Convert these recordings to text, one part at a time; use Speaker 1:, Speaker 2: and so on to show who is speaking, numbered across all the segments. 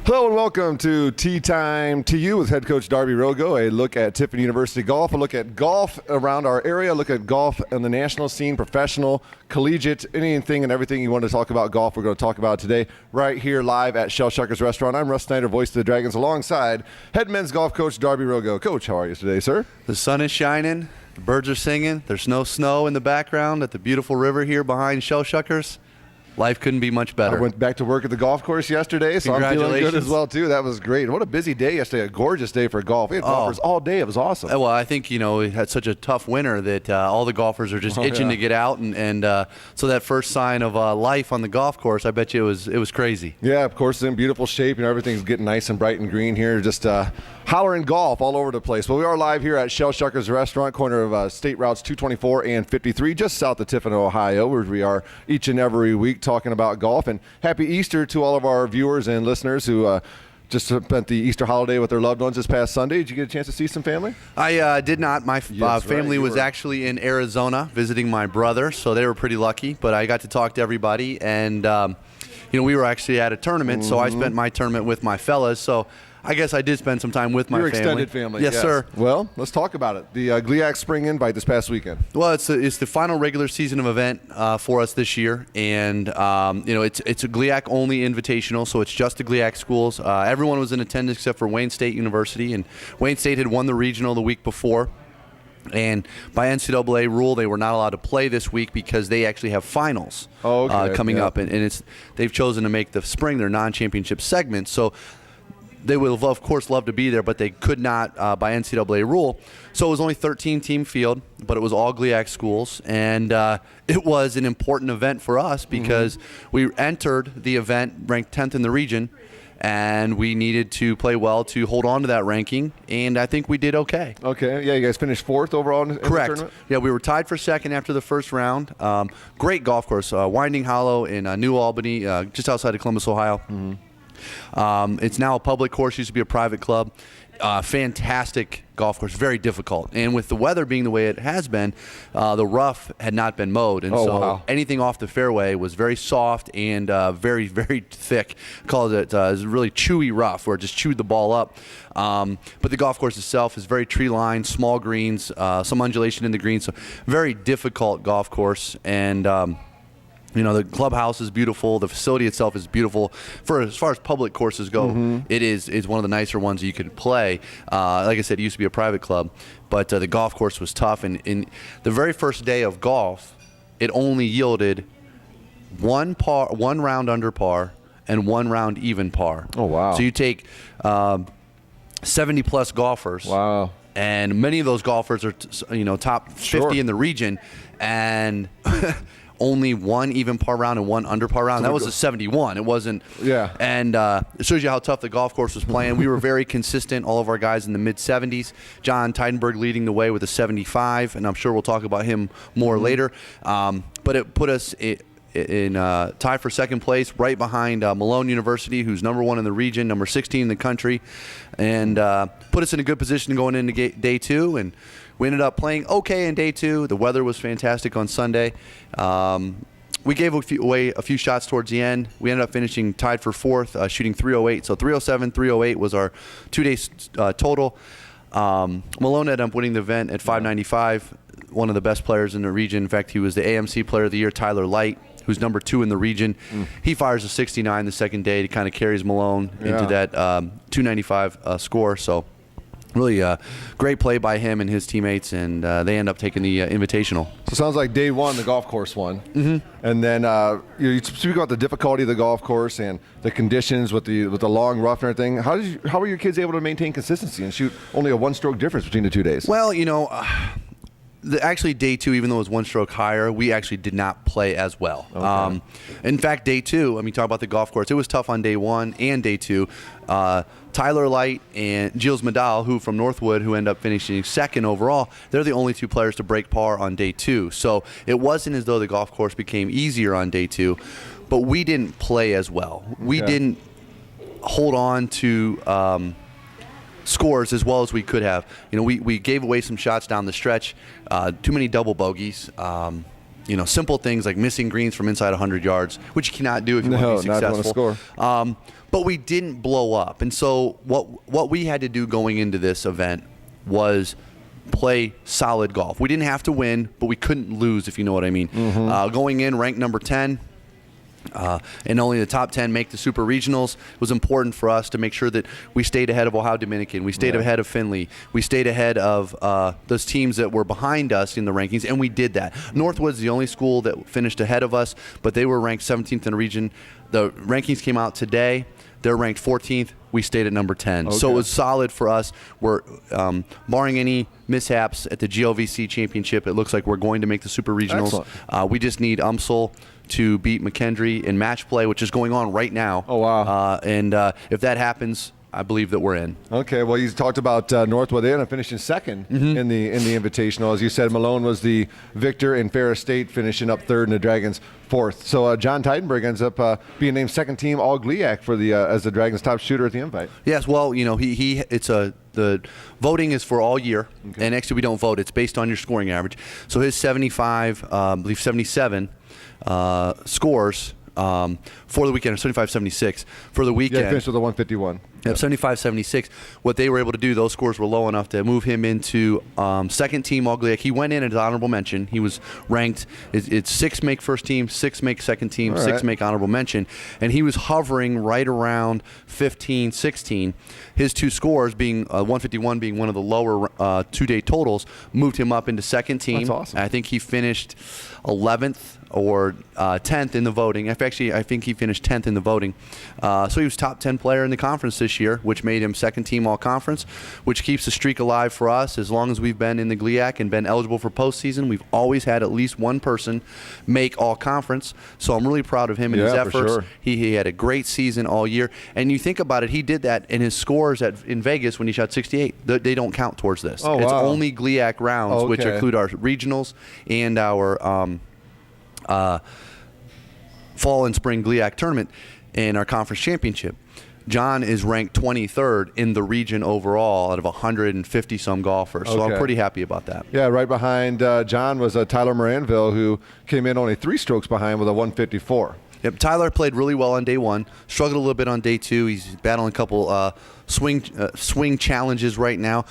Speaker 1: Hello and welcome to Tea Time to You with head coach Darby Rogo. A look at Tiffin University golf, a look at golf around our area, a look at golf on the national scene, professional, collegiate, anything and everything you want to talk about golf. We're going to talk about today right here live at Shell Shuckers Restaurant. I'm Russ Snyder, voice of the Dragons, alongside head men's golf coach Darby Rogo. Coach, how are you today, sir?
Speaker 2: The sun is shining, the birds are singing, there's no snow in the background at the beautiful river here behind Shell Shuckers. Life couldn't be much better.
Speaker 1: I went back to work at the golf course yesterday, so I'm feeling good as well, too. That was great. What a busy day yesterday, a gorgeous day for golf. We had golfers all day. It was awesome.
Speaker 2: Well, I think, we had such a tough winter that all the golfers are just itching to get out. And so that first sign of life on the golf course, I bet you it was crazy.
Speaker 1: Yeah, of course, it's in beautiful shape. Everything's getting nice and bright and green here. Just hollering golf all over the place. Well, we are live here at Shell Shuckers Restaurant, corner of State Routes 224 and 53, just south of Tiffin, Ohio, where we are each and every week talking about golf. And happy Easter to all of our viewers and listeners who just spent the Easter holiday with their loved ones this past Sunday. Did you get a chance to see some family?
Speaker 2: I did not. My family was actually in Arizona visiting my brother, so they were pretty lucky. But I got to talk to everybody, and we were actually at a tournament, so I spent my tournament with my fellas. So I guess I did spend some time with my family.
Speaker 1: Your extended family.
Speaker 2: Yes, sir.
Speaker 1: Well, let's talk about it. The GLIAC Spring Invite this past weekend.
Speaker 2: Well, it's the final regular season of event for us this year, and it's a GLIAC only invitational, so it's just the GLIAC schools. Everyone was in attendance except for Wayne State University, and Wayne State had won the regional the week before. And by NCAA rule, they were not allowed to play this week because they actually have finals coming up, and they've chosen to make the spring their non-championship segment. So they would have, of course, loved to be there, but they could not by NCAA rule. So it was only 13-team field, but it was all GLIAC schools. And it was an important event for us because we entered the event ranked 10th in the region, and we needed to play well to hold on to that ranking, and I think we did okay.
Speaker 1: Okay. Yeah, you guys finished fourth overall in the tournament?
Speaker 2: Yeah, we were tied for second after the first round. Great golf course, Winding Hollow in New Albany, just outside of Columbus, Ohio. It's now a public course, used to be a private club. Fantastic golf course, very difficult. And with the weather being the way it has been, the rough had not been mowed. And anything off the fairway was very soft and very, very thick. Called it really chewy rough, where it just chewed the ball up. But the golf course itself is very tree-lined, small greens, some undulation in the greens. So very difficult golf course. And the clubhouse is beautiful. The facility itself is beautiful. As far as public courses go, it's one of the nicer ones you could play. Like I said, it used to be a private club, but the golf course was tough. And in the very first day of golf, it only yielded one round under par and one round even par.
Speaker 1: Oh, wow.
Speaker 2: So you take 70-plus golfers.
Speaker 1: Wow.
Speaker 2: And many of those golfers are top 50 in the region, and only one even par round and one under par round. That was a 71. It wasn't.
Speaker 1: Yeah.
Speaker 2: And it shows you how tough the golf course was playing. We were very consistent. All of our guys in the mid-70s. John Teidenberg leading the way with a 75, and I'm sure we'll talk about him more later. But it put us in tie for second place, right behind Malone University, who's number 1 in the region, number 16 in the country, and put us in a good position going into day 2. And we ended up playing okay in day 2. The weather was fantastic on Sunday. We gave away a few shots towards the end. We ended up finishing tied for 4th, shooting 308. So 307, 308 was our 2 days total. Malone ended up winning the event at 595. One of the best players in the region. In fact, he was the AMC Player of the Year, Tyler Light, who's number 2 in the region. He fires a 69 the second day. He kind of carries Malone into that 295 score. So really great play by him and his teammates, and they end up taking the Invitational.
Speaker 1: So it sounds like day 1, the golf course won. And then you speak about the difficulty of the golf course and the conditions with the long rough and everything. How were your kids able to maintain consistency and shoot only a 1-stroke difference between the 2 days?
Speaker 2: Well, actually, day 2, even though it was 1 stroke higher, we actually did not play as well.
Speaker 1: Okay.
Speaker 2: In fact, day 2, talk about the golf course, it was tough on day 1 and day 2. Tyler Light and Gilles Medal, who from Northwood, who end up finishing second overall, they're the only 2 players to break par on day 2. So it wasn't as though the golf course became easier on day 2, but we didn't play as well. We didn't hold on to scores as well as we could have. We gave away some shots down the stretch, too many double bogeys. simple things like missing greens from inside 100 yards, which you cannot do if you want to be
Speaker 1: not
Speaker 2: successful.
Speaker 1: want to score.
Speaker 2: But we didn't blow up. And so what we had to do going into this event was play solid golf. We didn't have to win, but we couldn't lose, if you know what I mean. Going in ranked number 10, and only the top 10 make the super regionals, was important for us to make sure that we stayed ahead of Ohio Dominican, we stayed ahead of Findlay, we stayed ahead of those teams that were behind us in the rankings, and we did that. Northwood's the only school that finished ahead of us, but they were ranked 17th in the region. The rankings came out today. They're ranked 14th. We stayed at number 10.
Speaker 1: Okay.
Speaker 2: So it was solid for us. We're barring any mishaps at the GLVC championship, it looks like we're going to make the super regionals. We just need UMSL to beat McKendree in match play, which is going on right now.
Speaker 1: Oh, wow.
Speaker 2: And if that happens, I believe that we're in.
Speaker 1: Okay, well, you talked about Northwood. They ended up finishing second in the Invitational. As you said, Malone was the victor, and Ferris State finishing up third, and the Dragons fourth. So John Tidenberg ends up being named second team All GLIAC for the as the Dragons' top shooter at the Invite.
Speaker 2: Yes, well, the voting is for all year, and actually we don't vote. It's based on your scoring average. So his 75, I believe 77 scores for the weekend, or 75-76 for the weekend.
Speaker 1: Yeah, finished with a 151.
Speaker 2: Yep, 75-76. What they were able to do, those scores were low enough to move him into second team All GLIAC. He went in as honorable mention. He was ranked, it's 6 make first team, 6 make second team,
Speaker 1: All
Speaker 2: 6
Speaker 1: right.
Speaker 2: make honorable mention. And he was hovering right around 15, 16. His two scores, being 151 being one of the lower 2-day totals, moved him up into second team.
Speaker 1: That's awesome.
Speaker 2: I think he finished 11th or 10th in the voting. Actually, I think he finished 10th in the voting. So he was top 10 player in the conference this year, which made him second team all conference, which keeps the streak alive for us. As long as we've been in the GLIAC and been eligible for postseason, we've always had at least one person make all conference. So I'm really proud of him and his
Speaker 1: Yeah,
Speaker 2: efforts.
Speaker 1: for sure.
Speaker 2: He had a great season all year. And you think about it, he did that in his scores in Vegas when he shot 68. They don't count towards this.
Speaker 1: Oh,
Speaker 2: it's
Speaker 1: wow.
Speaker 2: only GLIAC rounds, which
Speaker 1: Okay.
Speaker 2: include our regionals and our fall and spring GLIAC tournament and our conference championship. John is ranked 23rd in the region overall out of 150 some golfers. So I'm
Speaker 1: Okay.
Speaker 2: pretty happy about that.
Speaker 1: Yeah, right behind John was Tyler Moranville, who came in only 3 strokes behind with a 154.
Speaker 2: Yep, Tyler played really well on day 1, struggled a little bit on day 2. He's battling a couple swing challenges right now,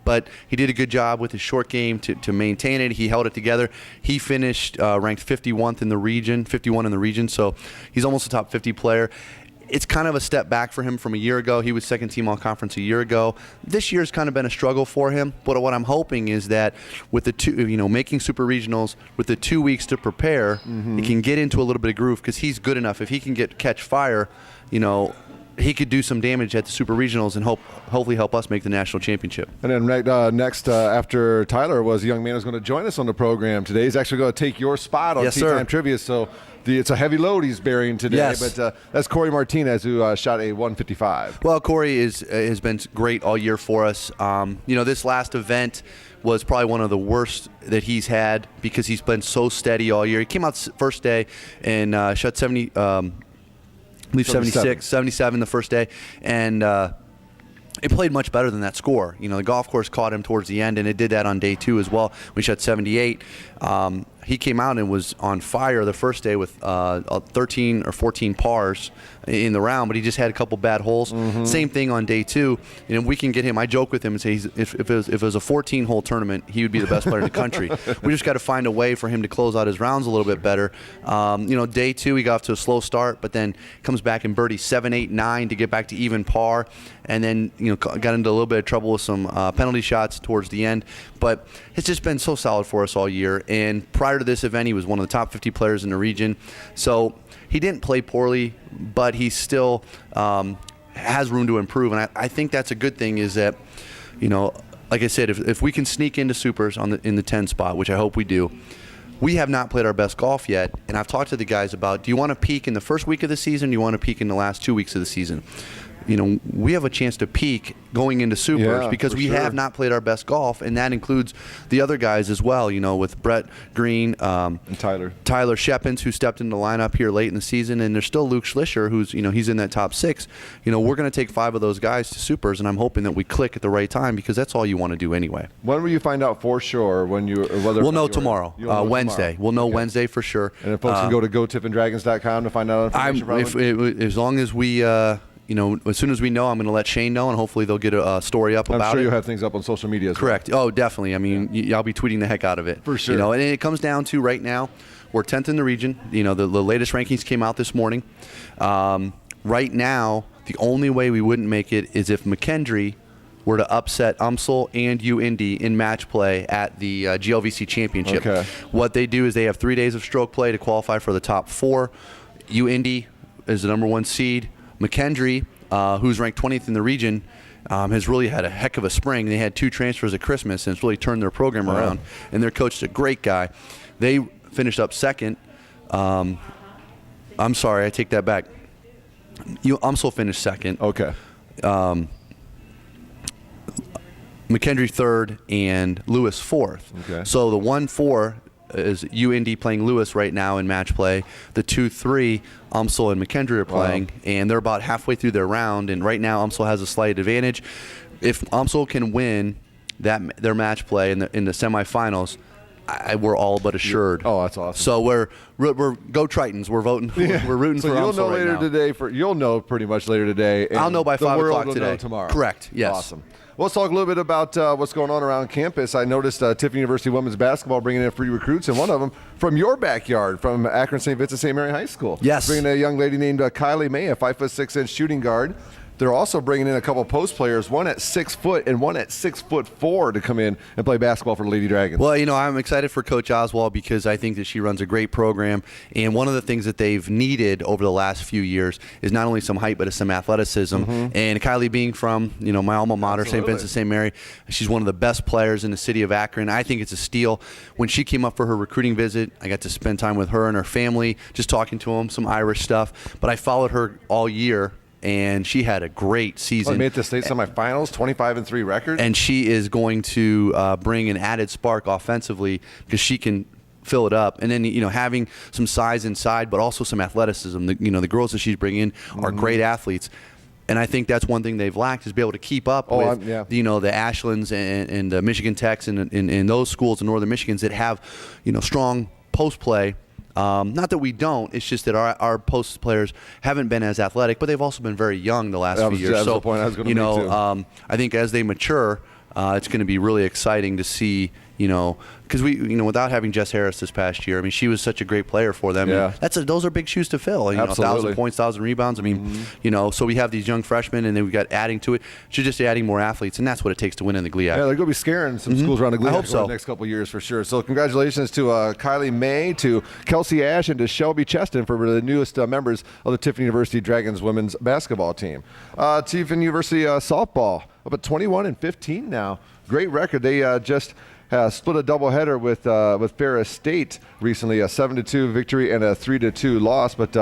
Speaker 2: but he did a good job with his short game to maintain it. He held it together. He finished ranked 51st in the region, 51 in the region, so he's almost a top 50 player. It's kind of a step back for him from a year ago. He was second team all conference a year ago. This year's kind of been a struggle for him. But what I'm hoping is that with the making super regionals, with the 2 weeks to prepare, he can get into a little bit of groove because he's good enough. If he can catch fire, he could do some damage at the super regionals and hopefully help us make the national championship.
Speaker 1: And then next after Tyler was a young man who's going to join us on the program today. He's actually going to take your spot on
Speaker 2: Yes,
Speaker 1: Tea
Speaker 2: sir.
Speaker 1: Time Trivia. So it's a heavy load he's bearing today.
Speaker 2: Yes.
Speaker 1: But that's Corey Martinez, who shot a 155.
Speaker 2: Well, Corey has been great all year for us. This last event was probably one of the worst that he's had because he's been so steady all year. He came out first day and shot 77 the first day, and it played much better than that score. The golf course caught him towards the end, and it did that on day 2 as well. We shot 78. He came out and was on fire the first day with 13 or 14 pars in the round, but he just had a couple bad holes. Same thing on day 2. We can get him. I joke with him and say if it was a 14-hole tournament, he would be the best player in the country. We just got to find a way for him to close out his rounds a little bit better. Day 2 he got off to a slow start, but then comes back and birdied 7, 8, 9 to get back to even par, and then got into a little bit of trouble with some penalty shots towards the end. But it's just been so solid for us all year. And prior to this event, he was one of the top 50 players in the region. So he didn't play poorly, but he still has room to improve. And I think that's a good thing is that, like I said, if we can sneak into supers in the 10 spot, which I hope we do, we have not played our best golf yet. And I've talked to the guys about, do you want to peak in the first week of the season? Do you want to peak in the last 2 weeks of the season? we have a chance to peak going into supers
Speaker 1: Yeah,
Speaker 2: because
Speaker 1: for
Speaker 2: we
Speaker 1: sure.
Speaker 2: have not played our best golf, and that includes the other guys as well. With Brett Green,
Speaker 1: And Tyler.
Speaker 2: Tyler Shepins, who stepped in the lineup here late in the season, and there's still Luke Schlischer, who's he's in that top 6. We're going to take 5 of those guys to supers, and I'm hoping that we click at the right time because that's all you want to do anyway.
Speaker 1: When will you find out for sure when you or whether
Speaker 2: We'll know tomorrow,
Speaker 1: you'll know
Speaker 2: Wednesday.
Speaker 1: tomorrow.
Speaker 2: We'll know
Speaker 1: Okay.
Speaker 2: Wednesday for sure.
Speaker 1: And if folks can go to gotiffanddragons.com to find out information.
Speaker 2: As long as we, as soon as we know, I'm going to let Shane know, and hopefully they'll get a story up
Speaker 1: I'm
Speaker 2: about
Speaker 1: sure
Speaker 2: it.
Speaker 1: you'll have things up on social media as
Speaker 2: Correct. Oh, definitely. I mean, I'll be tweeting the heck out of it.
Speaker 1: For sure.
Speaker 2: And it comes down to right now, we're 10th in the region. The latest rankings came out this morning. Right now, the only way we wouldn't make it is if McKendree were to upset UMSL and UIndy in match play at the GLVC Championship.
Speaker 1: Okay.
Speaker 2: What they do is they have 3 days of stroke play to qualify for the top 4. UIndy is the number 1 seed. McKendree, who's ranked 20th in the region, has really had a heck of a spring. They had 2 transfers at Christmas, and it's really turned their program around. And their coach is a great guy. They finished up 2nd. I'm sorry, I take that back. UMSL finished 2nd.
Speaker 1: Okay.
Speaker 2: McKendree 3rd, and Lewis 4th.
Speaker 1: Okay.
Speaker 2: So the 1-4 is UIndy playing Lewis right now in match play. The 2-3, UMSL and McKendree are playing, and they're about halfway through their round. And right now, UMSL has a slight advantage. If UMSL can win their match play in the semifinals, we're all but assured.
Speaker 1: Oh, that's awesome.
Speaker 2: So we're go Tritons. We're voting. We're rooting
Speaker 1: So
Speaker 2: for
Speaker 1: you'll
Speaker 2: UMSL
Speaker 1: know
Speaker 2: right
Speaker 1: later
Speaker 2: now.
Speaker 1: today. You'll know pretty much later today. And
Speaker 2: I'll know by
Speaker 1: the
Speaker 2: 5
Speaker 1: world
Speaker 2: o'clock
Speaker 1: will
Speaker 2: today.
Speaker 1: know tomorrow.
Speaker 2: Correct. Yes.
Speaker 1: Awesome. Well, let's talk a little bit about what's going on around campus. I noticed Tiffany University women's basketball bringing in free recruits, and one of them from your backyard, from Akron St. Vincent St. Mary High School.
Speaker 2: Yes.
Speaker 1: Bringing a young lady named Kylie May, a 5'6" shooting guard. They're also bringing in a couple post players, one at 6 foot and one at 6'4" to come in and play basketball for the Lady Dragons.
Speaker 2: Well, I'm excited for Coach Oswald because I think that she runs a great program. And one of the things that they've needed over the last few years is not only some height, but some athleticism. And Kylie being from, my alma mater, St. Vincent St. Mary, she's one of the best players in the city of Akron. I think it's a steal. When she came up for her recruiting visit, I got to spend time with her and her family, just talking to them, some Irish stuff. But I followed her all year, and she had a great season.
Speaker 1: Made it to state semifinals, 25-3 record.
Speaker 2: And she is going to bring an added spark offensively because she can fill it up. And then, having some size inside, but also some athleticism. The girls that she's bringing in are great athletes. And I think that's one thing they've lacked is be able to keep up with, the Ashlands and the Michigan Techs and those schools in northern Michigan that have, strong post play. Not that we don't. It's just that our post players haven't been as athletic, but they've also been very young the last few years.
Speaker 1: That's
Speaker 2: So,
Speaker 1: the point I was going to make too.
Speaker 2: I think as they mature, it's going to be really exciting to see. Because without having Jess Harris this past year, she was such a great player for them.
Speaker 1: Yeah.
Speaker 2: And those are big shoes to fill. 1,000 points, 1,000 rebounds. So we have these young freshmen, and then we got adding to it. She's just adding more athletes, and that's what it takes to win in the GLIAC.
Speaker 1: Yeah, they're going to be scaring some schools around the GLIAC
Speaker 2: I hope so.
Speaker 1: over the next couple of years for sure. So congratulations to Kylie May, to Kelsey Ash, and to Shelby Cheston for the newest members of the Tiffany University Dragons women's basketball team. Tiffany University softball up at 21-15 now. Great record. They just split a doubleheader with Ferris State recently, a 7-2 victory and a 3-2 loss. But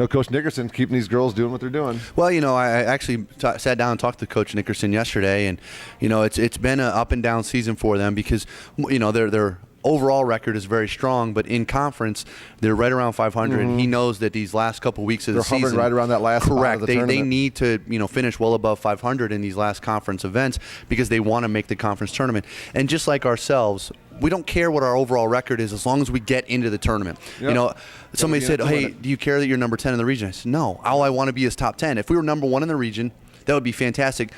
Speaker 1: Coach Nickerson keeping these girls doing what they're doing.
Speaker 2: Well, I actually sat down and talked to Coach Nickerson yesterday, and it's been an up and down season for them because they're overall record is very strong, but in conference, they're right around 500. And he knows that these last couple weeks of the season,
Speaker 1: hovering right around that last spot
Speaker 2: correct.
Speaker 1: of the
Speaker 2: They need to finish well above 500 in these last conference events because they want to make the conference tournament. And just like ourselves, we don't care what our overall record is as long as we get into the tournament.
Speaker 1: Yep.
Speaker 2: Somebody said, "Hey, do you care that you're number 10 in the region?" I said, "No. All I want to be is top 10. If we were number 1 in the region, that would be fantastic.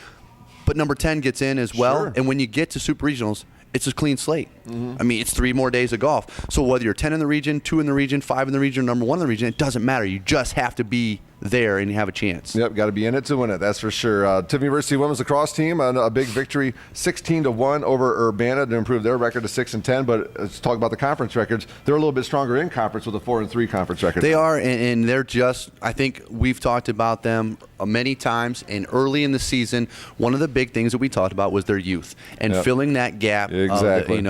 Speaker 2: But number 10 gets in as well.
Speaker 1: Sure.
Speaker 2: And when you get to super regionals, it's a clean slate. It's 3 more days of golf. So whether you're 10 in the region, 2 in the region, 5 in the region, number 1 in the region, it doesn't matter. You just have to be there and you have a chance."
Speaker 1: Yep, got to be in it to win it. That's for sure. Tiffany University women's lacrosse team, a big victory, 16-1 over Urbana to improve their record to 6-10. But let's talk about the conference records. They're a little bit stronger in conference with a 4-3 conference record.
Speaker 2: They are, and they're just. I think we've talked about them many times. And early in the season, one of the big things that we talked about was their youth and filling that gap.
Speaker 1: Exactly.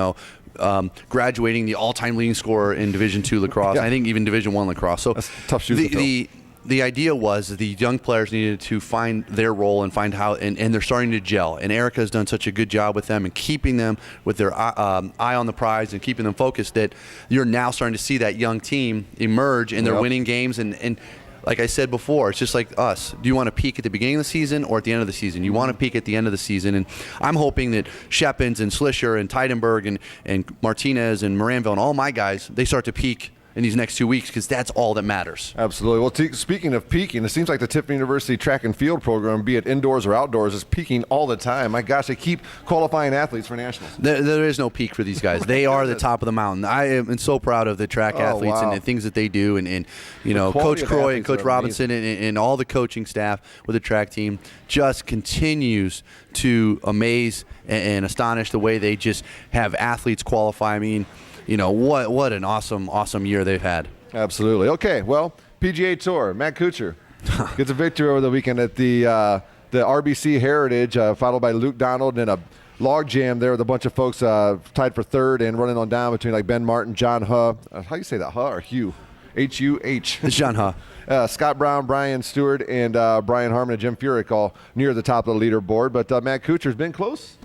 Speaker 2: Graduating the all-time leading scorer in Division II lacrosse.
Speaker 1: Yeah.
Speaker 2: I think even Division I lacrosse. So
Speaker 1: that's tough shoes to fill.
Speaker 2: the idea was that the young players needed to find their role and find how, and they're starting to gel. And Erica has done such a good job with them and keeping them with their eye on the prize and keeping them focused that you're now starting to see that young team emerge and they're winning games. And like I said before, it's just like us. Do you want to peak at the beginning of the season or at the end of the season? You want to peak at the end of the season. And I'm hoping that Shepins and Slisher and Teidenberg and Martinez and Moranville and all my guys, they start to peak in these next 2 weeks, because that's all that matters.
Speaker 1: Absolutely. Well, speaking of peaking, it seems like the Tiffin University track and field program, be it indoors or outdoors, is peaking all the time. My gosh, they keep qualifying athletes for nationals.
Speaker 2: There is no peak for these guys. They are the top of the mountain. I am so proud of the track athletes and the things that they do, and you know, Coach Croy and Coach Robinson and all the coaching staff with the track team just continues to amaze and astonish the way they just have athletes qualify. I mean, you know, what an awesome year they've had.
Speaker 1: Absolutely. Okay, well, PGA Tour, Matt Kuchar gets a victory over the weekend at the RBC Heritage, followed by Luke Donald in a log jam there with a bunch of folks tied for third and running on down between like Ben Martin, John Huh. How do you say that? Huh or Hugh? H-U-H.
Speaker 2: It's John Huh.
Speaker 1: Scott Brown, Brian Stewart, and Brian Harmon and Jim Furyk all near the top of the leaderboard. But Matt Kuchar's been close.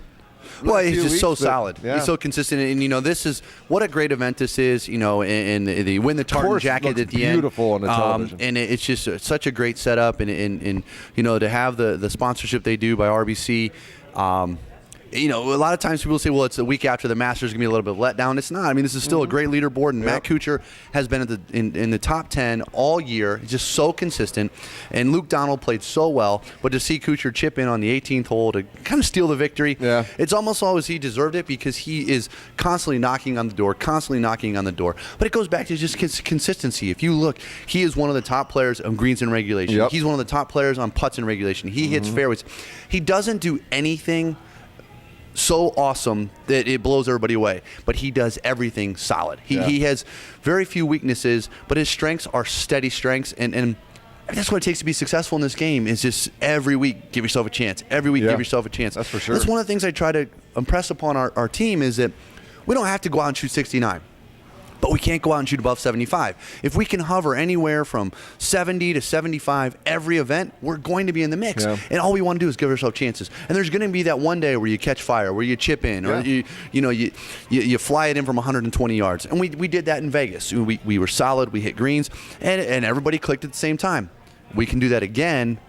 Speaker 2: Well, he's just so solid. Yeah. He's so consistent, and you know, this is what a great event this is. You know, and the win the tartan jacket at the end,
Speaker 1: beautiful on the television,
Speaker 2: and it's just such a great setup, and you know, to have the sponsorship they do by RBC. You know, a lot of times people say, well, it's a week after the Masters, going to be a little bit of letdown. It's not. I mean, this is still a great leaderboard, and Matt Kuchar has been at in the top 10 all year. He's just so consistent, and Luke Donald played so well, but to see Kuchar chip in on the 18th hole to kind of steal the victory, it's almost always he deserved it, because he is constantly knocking on the door. But it goes back to just consistency. If you look, he is one of the top players on greens in regulation. He's one of the top players on putts in regulation. He hits fairways. He doesn't do anything so awesome that it blows everybody away, but he does everything solid. He has very few weaknesses, but his strengths are steady strengths, and that's what it takes to be successful in this game, is just every week give yourself a chance. Every week give yourself a chance.
Speaker 1: That's for sure.
Speaker 2: That's one of the things I try to impress upon our team, is that we don't have to go out and shoot 69. But we can't go out and shoot above 75. If we can hover anywhere from 70 to 75 every event, we're going to be in the mix. And all we want to do is give ourselves chances. And there's going to be that one day where you catch fire, where you chip in, or you fly it in from 120 yards. And we did that in Vegas. We were solid. We hit greens, and everybody clicked at the same time. We can do that again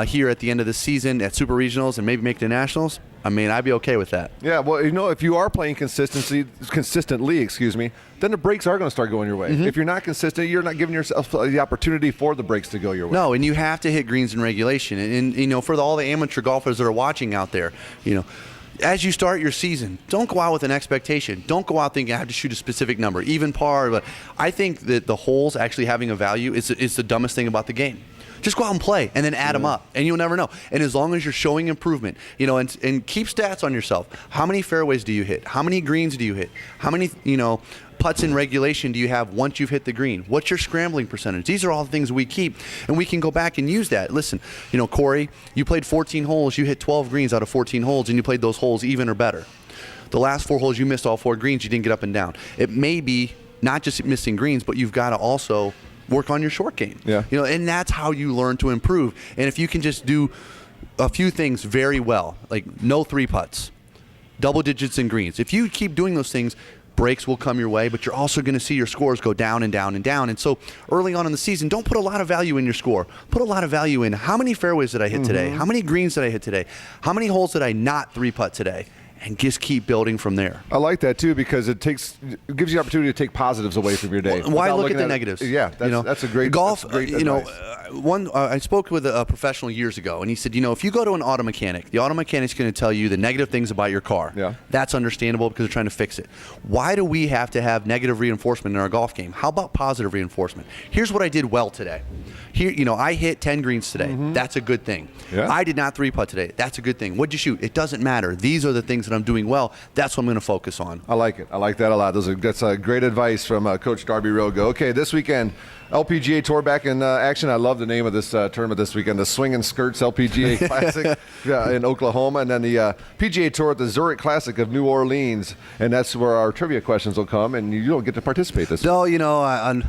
Speaker 2: here at the end of the season at Super Regionals and maybe make the Nationals. I mean, I'd be okay with that.
Speaker 1: Yeah, well, you know, if you are playing consistently, then the breaks are going to start going your way. If you're not consistent, you're not giving yourself the opportunity for the breaks to go your way.
Speaker 2: No, and you have to hit greens in regulation. And you know, for all the amateur golfers that are watching out there, you know, as you start your season, don't go out with an expectation. Don't go out thinking I have to shoot a specific number, even par. But I think that the holes actually having a value is the dumbest thing about the game. Just go out and play, and then add them up, and you'll never know. And as long as you're showing improvement, you know, and keep stats on yourself. How many fairways do you hit? How many greens do you hit? How many, you know, putts in regulation do you have once you've hit the green? What's your scrambling percentage? These are all things we keep, and we can go back and use that. Listen, you know, Corey, you played 14 holes. You hit 12 greens out of 14 holes, and you played those holes even or better. The last 4 holes, you missed all 4 greens. You didn't get up and down. It may be not just missing greens, but you've got to also work on your short game. You know, and that's how you learn to improve. And if you can just do a few things very well, like no 3 putts, double digits in greens. If you keep doing those things, breaks will come your way, but you're also going to see your scores go down and down and down. And so early on in the season, don't put a lot of value in your score. Put a lot of value in how many fairways did I hit today? How many greens did I hit today? How many holes did I not 3-putt today? And just keep building from there.
Speaker 1: I like that too, because it gives you the opportunity to take positives away from your day.
Speaker 2: Why look at the negatives?
Speaker 1: Yeah, that's a great
Speaker 2: golf.
Speaker 1: That's great
Speaker 2: you know,
Speaker 1: advice.
Speaker 2: I spoke with a professional years ago, and he said, you know, if you go to an auto mechanic, the auto mechanic's going to tell you the negative things about your car. That's understandable because they're trying to fix it. Why do we have to have negative reinforcement in our golf game? How about positive reinforcement? Here's what I did well today. Here, you know, I hit 10 greens today. That's a good thing. I did not 3-putt today. That's a good thing. What'd you shoot? It doesn't matter. These are the things that I'm doing well. That's what I'm going to focus on.
Speaker 1: I like it. I like that a lot. That's great advice from Coach Darby Rogo. Okay, this weekend, LPGA Tour back in action. I love the name of this tournament this weekend, the Swingin' Skirts LPGA Classic in Oklahoma, and then the PGA Tour at the Zurich Classic of New Orleans, and that's where our trivia questions will come, and you don't get to participate this week.
Speaker 2: No, you know,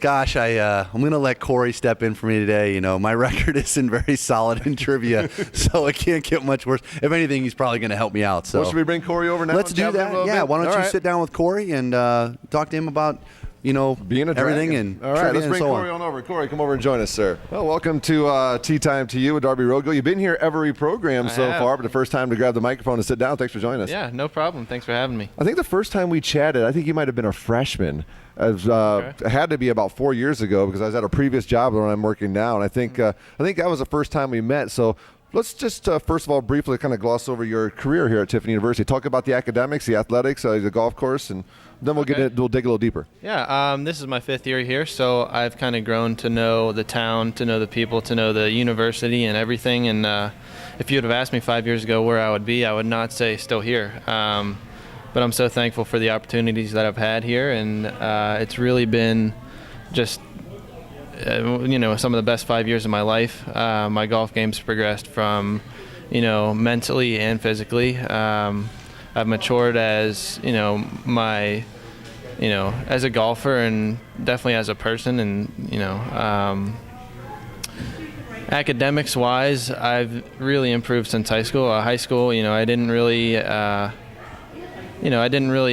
Speaker 2: Gosh, I'm going to let Corey step in for me today. You know, my record isn't very solid in trivia, so it can't get much worse. If anything, he's probably going to help me out. So
Speaker 1: Well, should we bring Corey over now?
Speaker 2: let's
Speaker 1: and
Speaker 2: do
Speaker 1: chat with him a
Speaker 2: that.
Speaker 1: little
Speaker 2: Yeah,
Speaker 1: bit?
Speaker 2: why don't
Speaker 1: All
Speaker 2: you
Speaker 1: right.
Speaker 2: sit down with Corey and talk to him about,
Speaker 1: Being a
Speaker 2: everything
Speaker 1: dragon.
Speaker 2: and
Speaker 1: all right,
Speaker 2: trivia
Speaker 1: let's
Speaker 2: and
Speaker 1: bring
Speaker 2: so
Speaker 1: Corey on over. Corey, come over and join us, sir. Well, welcome to Tea Time to you with Darby Rogo. You've been here every program so
Speaker 3: have.
Speaker 1: far, but the first time to grab the microphone and sit down. Thanks for joining us.
Speaker 3: Yeah, no problem. Thanks for having me.
Speaker 1: I think the first time we chatted, I think you might have been a freshman. It had to be about 4 years ago because I was at a previous job where I'm working now, and I think that was the first time we met. So let's just first of all briefly kind of gloss over your career here at Tiffany University. Talk about the academics, the athletics, the golf course, and then we'll we'll dig a little deeper.
Speaker 3: Yeah, this is my 5th year here, so I've kind of grown to know the town, to know the people, to know the university and everything. And if you would have asked me 5 years ago where I would be, I would not say still here. But I'm so thankful for the opportunities that I've had here, and it's really been just some of the best 5 years of my life. My golf game's progressed from mentally and physically. I've matured as as a golfer and definitely as a person, and academics wise, I've really improved since high school. High school, I didn't really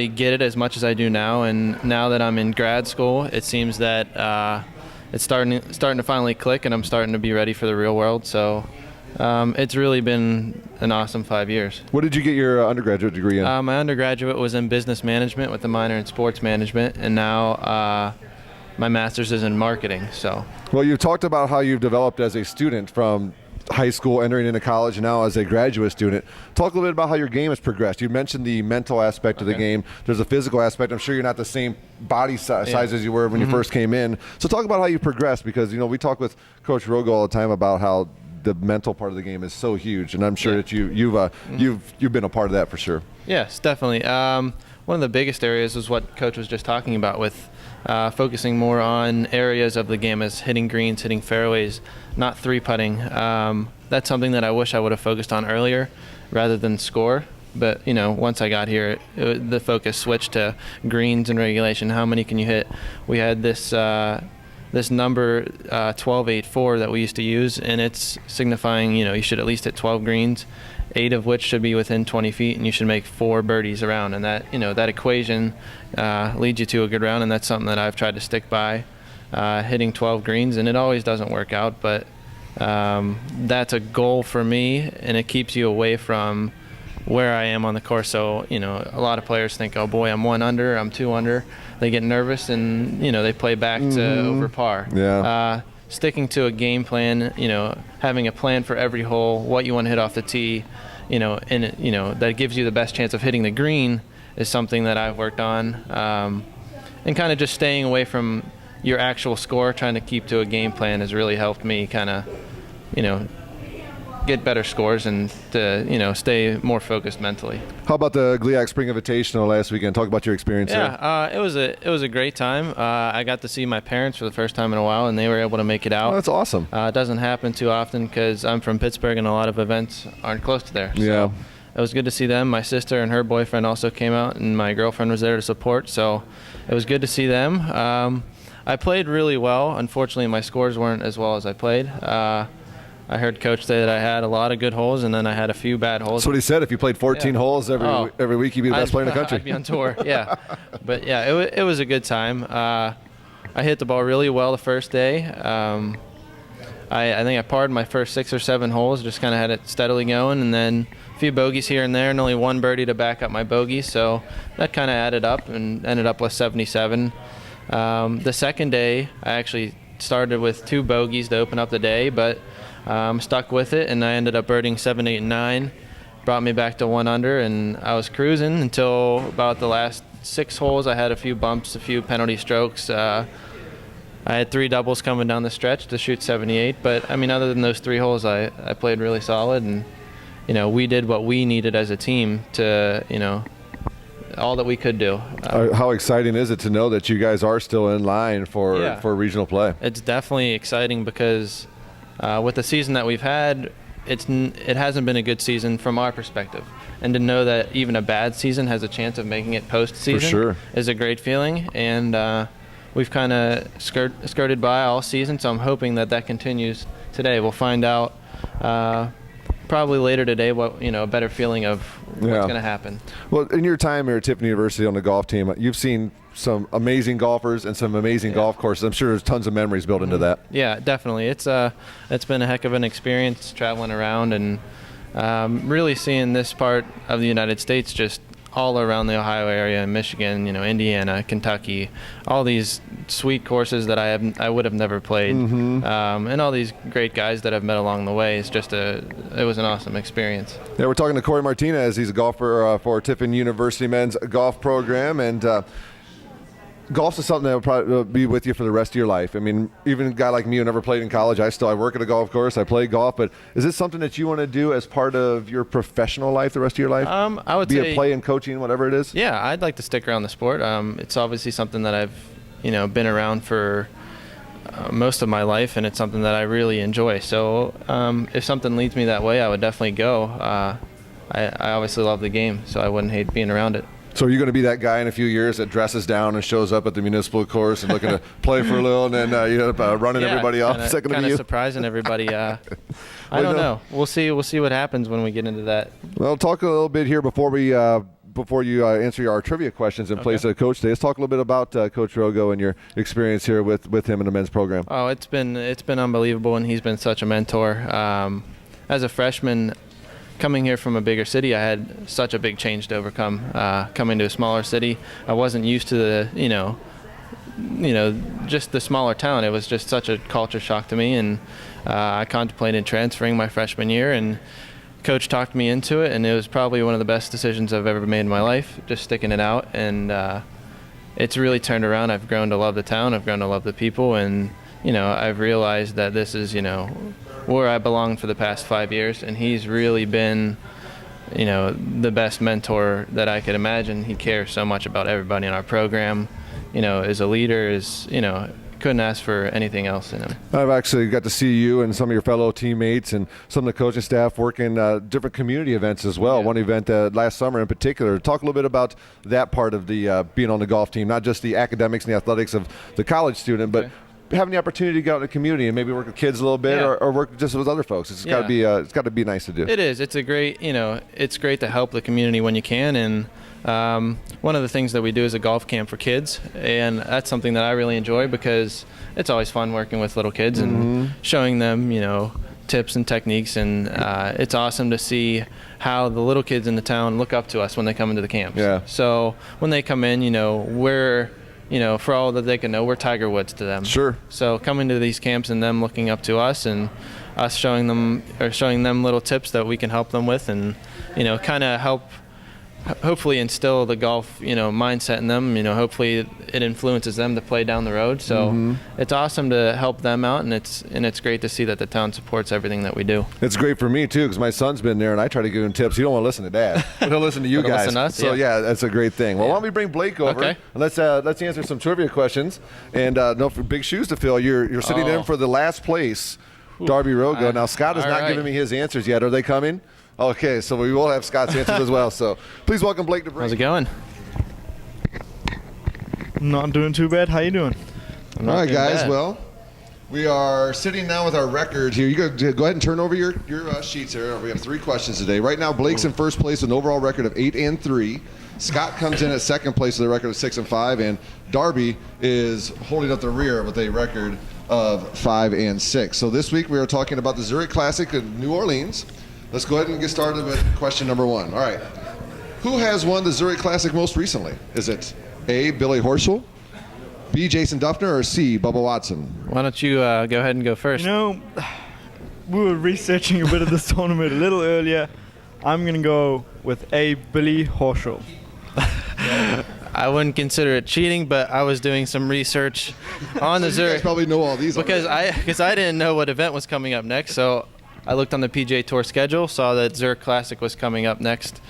Speaker 3: get it as much as I do now, and now that I'm in grad school, it seems that it's starting to finally click, and I'm starting to be ready for the real world. So it's really been an awesome 5 years.
Speaker 1: What did you get your undergraduate degree in?
Speaker 3: My undergraduate was in business management with a minor in sports management, and now my master's is in marketing. So,
Speaker 1: Well, you talked about how you've developed as a student from high school, entering into college, and now as a graduate student. Talk a little bit about how your game has progressed. You mentioned the mental aspect of the game. There's a physical aspect. I'm sure you're not the same body size as you were when you first came in. So talk about how you progressed, because we talk with Coach Rogo all the time about how the mental part of the game is so huge, and I'm sure that you've been a part of that for sure.
Speaker 3: Yes, definitely. One of the biggest areas is what Coach was just talking about, with focusing more on areas of the game as hitting greens, hitting fairways, not three-putting. That's something that I wish I would have focused on earlier rather than score. But, once I got here, the focus switched to greens and regulation. How many can you hit? We had this number 12-8-4 that we used to use, and it's signifying, you should at least hit 12 greens, 8 of which should be within 20 feet, and you should make 4 birdies around. And that, that equation leads you to a good round, and that's something that I've tried to stick by, hitting 12 greens, and it always doesn't work out, but that's a goal for me, and it keeps you away from where I am on the course. So, a lot of players think, oh boy, I'm 1 under, I'm 2 under. They get nervous and, they play back to over par.
Speaker 1: Yeah.
Speaker 3: Sticking to a game plan, having a plan for every hole, what you want to hit off the tee, and that gives you the best chance of hitting the green is something that I've worked on. And kind of just staying away from your actual score, trying to keep to a game plan has really helped me kind of, get better scores and to stay more focused mentally.
Speaker 1: How about the GLIAC Spring Invitational last weekend? Talk about your experience there.
Speaker 3: Yeah, it was a great time. I got to see my parents for the first time in a while, and they were able to make it out.
Speaker 1: Oh, that's awesome.
Speaker 3: It doesn't happen too often because I'm from Pittsburgh, and a lot of events aren't close to there. So
Speaker 1: Yeah.
Speaker 3: it was good to see them. My sister and her boyfriend also came out, and my girlfriend was there to support. So it was good to see them. I played really well. Unfortunately, my scores weren't as well as I played. I heard Coach say that I had a lot of good holes, and then I had a few bad holes.
Speaker 1: That's what he said. If you played 14 holes every week, you'd be the best player in the country.
Speaker 3: I'd be on tour, yeah. But, yeah, it was a good time. I hit the ball really well the first day. I think I parred my first 6 or 7 holes, just kind of had it steadily going, and then a few bogeys here and there, and only 1 birdie to back up my bogey. So that kind of added up and ended up with 77. The second day, I actually started with 2 bogeys to open up the day, but stuck with it, and I ended up birding 7, 8, and 9. Brought me back to 1 under, and I was cruising until about the last 6 holes. I had a few bumps, a few penalty strokes. I had 3 doubles coming down the stretch to shoot 78, but I mean, other than those 3 holes, I played really solid, and we did what we needed as a team to all that we could do.
Speaker 1: How exciting is it to know that you guys are still in line for regional play?
Speaker 3: It's definitely exciting because with the season that we've had, it hasn't been a good season from our perspective. And to know that even a bad season has a chance of making it postseason
Speaker 1: For sure.
Speaker 3: is a great feeling. And we've kind of skirted by all season. So I'm hoping that continues today. We'll find out probably later today what a better feeling of what's going to happen.
Speaker 1: Well, in your time here at Tiffin University on the golf team, you've seen some amazing golfers and some amazing golf courses. I'm sure there's tons of memories built into that.
Speaker 3: Yeah, definitely. It's been a heck of an experience traveling around and really seeing this part of the United States, just all around the Ohio area, Michigan, Indiana, Kentucky, all these sweet courses that I would have never played, and all these great guys that I've met along the way. It was an awesome experience.
Speaker 1: Yeah, we're talking to Corey Martinez. He's a golfer for Tiffin University men's golf program, and golf is something that will probably be with you for the rest of your life. I mean, even a guy like me who never played in college, I work at a golf course, I play golf, but is this something that you want to do as part of your professional life the rest of your life?
Speaker 3: I would say,
Speaker 1: be it playing, coaching, whatever it is?
Speaker 3: Yeah, I'd like to stick around the sport. It's obviously something that I've, been around for most of my life, and it's something that I really enjoy. So if something leads me that way, I would definitely go. I obviously love the game, so I wouldn't hate being around it.
Speaker 1: So are you going to be that guy in a few years that dresses down and shows up at the municipal course and looking to play for a little, and then you end up running everybody off? Is that going to be you?
Speaker 3: Surprising everybody. I don't know. We'll see what happens when we get into that.
Speaker 1: Well, talk a little bit here before you answer our trivia questions in place of Coach Day. Let's talk a little bit about Coach Rogo and your experience here with him in the men's program.
Speaker 3: Oh, it's been unbelievable, and he's been such a mentor. As a freshman, coming here from a bigger city, I had such a big change to overcome. Coming to a smaller city, I wasn't used to the, just the smaller town. It was just such a culture shock to me, and I contemplated transferring my freshman year, and Coach talked me into it, and it was probably one of the best decisions I've ever made in my life, just sticking it out, and it's really turned around. I've grown to love the town, I've grown to love the people, and I've realized that this is, where I belong for the past 5 years, and he's really been, the best mentor that I could imagine. He cares so much about everybody in our program, as a leader, couldn't ask for anything else in him.
Speaker 1: I've actually got to see you and some of your fellow teammates and some of the coaching staff working different community events as well. Yeah. One event last summer in particular. Talk a little bit about that part of the being on the golf team, not just the academics and the athletics of the college student, but having the opportunity to go out in the community and maybe work with kids a little bit, or work just with other folks. It's got to be nice to do.
Speaker 3: It is. It's a great, it's great to help the community when you can. And one of the things that we do is a golf camp for kids, and that's something that I really enjoy because it's always fun working with little kids and showing them, tips and techniques. And it's awesome to see how the little kids in the town look up to us when they come into the camps.
Speaker 1: Yeah.
Speaker 3: So when they come in, we're for all that they can know, we're Tiger Woods to them.
Speaker 1: Sure.
Speaker 3: So coming to these camps and them looking up to us and us showing them little tips that we can help them with, and kind of hopefully instill the golf mindset in them. Hopefully it influences them to play down the road. So it's awesome to help them out, and it's great to see that the town supports everything that we do.
Speaker 1: It's great for me too, because my son's been there and I try to give him tips. He don't want to listen to Dad, but he'll listen to you guys.
Speaker 3: Listen to us,
Speaker 1: so yeah, that's a great thing. Well, why don't we bring Blake over and let's answer some trivia questions. And no big shoes to fill. You're sitting in for the last place, Darby Rogo. Now Scott has not given me his answers yet. Are they coming? Okay, so we will have Scott's answers as well. So please welcome Blake DeBrink.
Speaker 3: How's it going?
Speaker 4: Not doing too bad. How you doing?
Speaker 1: All right, guys.
Speaker 3: Bad.
Speaker 1: Well, we are sitting now with our record here. You go ahead and turn over your sheets here. We have 3 questions today. Right now, Blake's in first place with an overall record of 8-3. Scott comes in at second place with a record of 6-5, and Darby is holding up the rear with a record of 5-6. So this week we are talking about the Zurich Classic in New Orleans. Let's go ahead and get started with question number 1. All right. Who has won the Zurich Classic most recently? Is it A, Billy Horschel, B, Jason Duffner, or C, Bubba Watson?
Speaker 3: Why don't you go ahead and go first?
Speaker 4: We were researching a bit of this tournament a little earlier. I'm going to go with A, Billy Horschel.
Speaker 3: I wouldn't consider it cheating, but I was doing some research on the Zurich.
Speaker 1: You guys probably know all these
Speaker 3: because I didn't know what event was coming up next, so I looked on the PGA Tour schedule, saw that Zurich Classic was coming up next.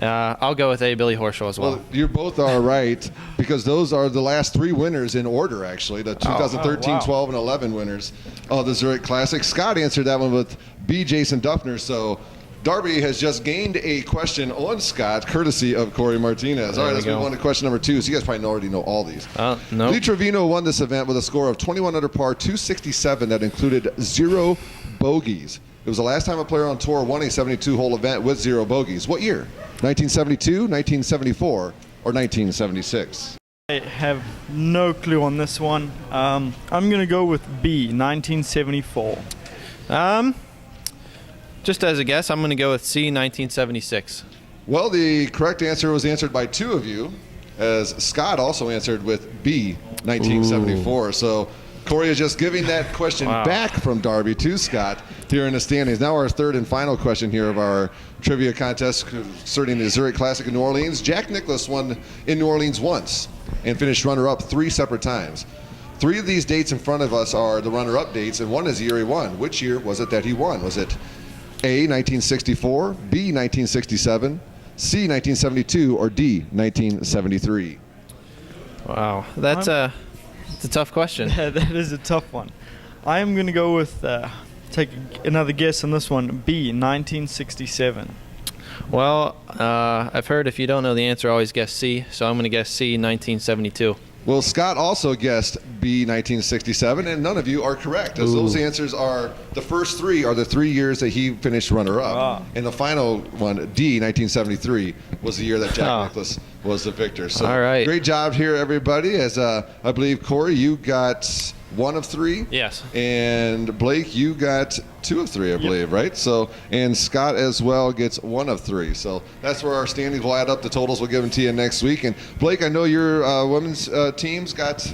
Speaker 3: I'll go with A, Billy Horschel as well.
Speaker 1: Well, you both are right, because those are the last 3 winners in order, actually. The 2013, 12, and 11 winners of the Zurich Classic. Scott answered that one with B, Jason Duffner, so Darby has just gained a question on Scott, courtesy of Corey Martinez. All right, let's move on to question number 2. So you guys probably already know all these.
Speaker 3: No.
Speaker 1: Lee Trevino won this event with a score of 21 under par, 267 that included 0 bogeys. It was the last time a player on tour won a 72-hole event with 0 bogeys. What year? 1972, 1974, or 1976?
Speaker 4: I have no clue on this one. I'm going to go with B, 1974.
Speaker 3: Just as a guess, I'm going to go with C, 1976.
Speaker 1: Well, the correct answer was answered by 2 of you, as Scott also answered with B, 1974. So Corey is just giving that question back from Darby to Scott here in the standings. Now our third and final question here of our trivia contest concerning the Zurich Classic in New Orleans. Jack Nicklaus won in New Orleans once and finished runner-up 3 separate times. 3 of these dates in front of us are the runner-up dates, and one is the year he won. Which year was it that he won? Was it A, 1964, B, 1967, C, 1972, or D, 1973?
Speaker 3: Wow, that's it's a tough question.
Speaker 4: Yeah, that is a tough one. I am going to go with, take another guess on this one, B, 1967.
Speaker 3: Well, I've heard if you don't know the answer, always guess C, so I'm going to guess C, 1972.
Speaker 1: Well, Scott also guessed B, 1967, and none of you are correct, as those answers are, the first 3 are the 3 years that he finished runner-up. And the final one, D, 1973, was the year that Jack Nicklaus was the victor. So
Speaker 3: all right.
Speaker 1: Great job here, everybody, as I believe, Corey, you got 1 of 3.
Speaker 3: Yes.
Speaker 1: And Blake, you got 2 of 3, I believe, right? So, and Scott as well gets 1 of 3. So that's where our standings will add up. The totals we'll give them to you next week. And Blake, I know your women's team's got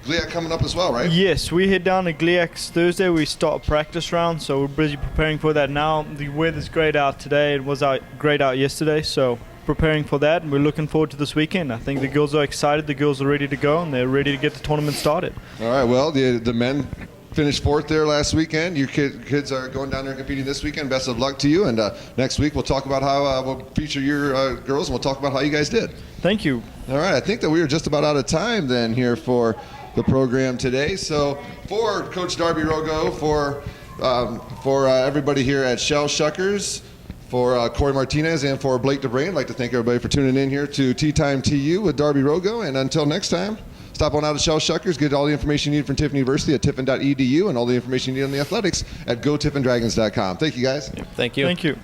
Speaker 1: GLIAC coming up as well, right?
Speaker 4: Yes, we head down to GLIAC Thursday. We start a practice round, so we're busy preparing for that now. The weather's great out today. It was great out yesterday, so preparing for that, and we're looking forward to this weekend. I think the girls are excited. The girls are ready to go, and they're ready to get the tournament started.
Speaker 1: All right. Well, the men finished 4th there last weekend. Your kids are going down there and competing this weekend. Best of luck to you. And next week we'll talk about how we'll feature your girls, and we'll talk about how you guys did.
Speaker 4: Thank you.
Speaker 1: All right. I think that we are just about out of time then here for the program today. So for Coach Darby Rogo, for everybody here at Shell Shuckers, for Corey Martinez, and for Blake DeBrain, I'd like to thank everybody for tuning in here to Tea Time TU with Darby Rogo. And until next time, stop on out at Shell Shuckers, get all the information you need from Tiffin University at tiffin.edu, and all the information you need on the athletics at gotiffindragons.com. Thank you, guys.
Speaker 3: Thank you.
Speaker 4: Thank you.